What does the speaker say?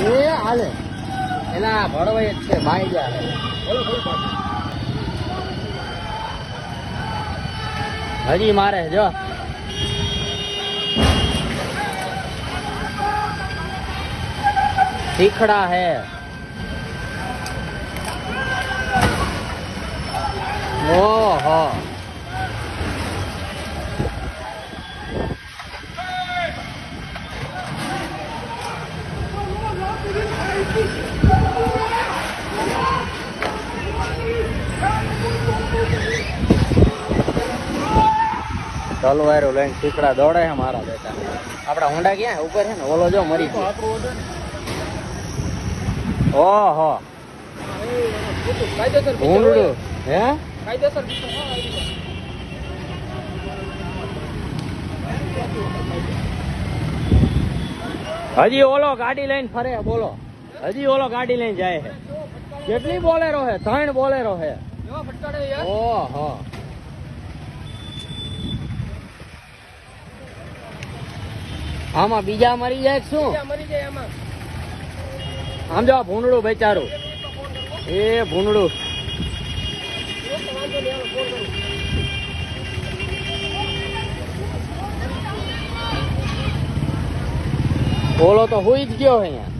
એ હાલે એના ભડવાઈ જ છે ભાઈ ગયા હજી મારે જો શીખડા હે ઓહો તલવારો લઈને શીખડા દોડે છે મારા બેટા આપડા હોંડા ક્યાં ઉપર છે ને ઓલો જો મરી ગયો ઓહો ભૂંડું હે હજી ઓલો ગાડી લઈને ફરે બોલો હજી ઓલો ગાડી લઈને જાય છે કેટલી બોલેરો હે 3 બોલેરો હે ઓહો આમાં બીજા મરી જાય શું આમ જો ભૂંડડું બેચારું એ ભૂંડડું ઓલો તો હુઈ જ ગયો અહીંયા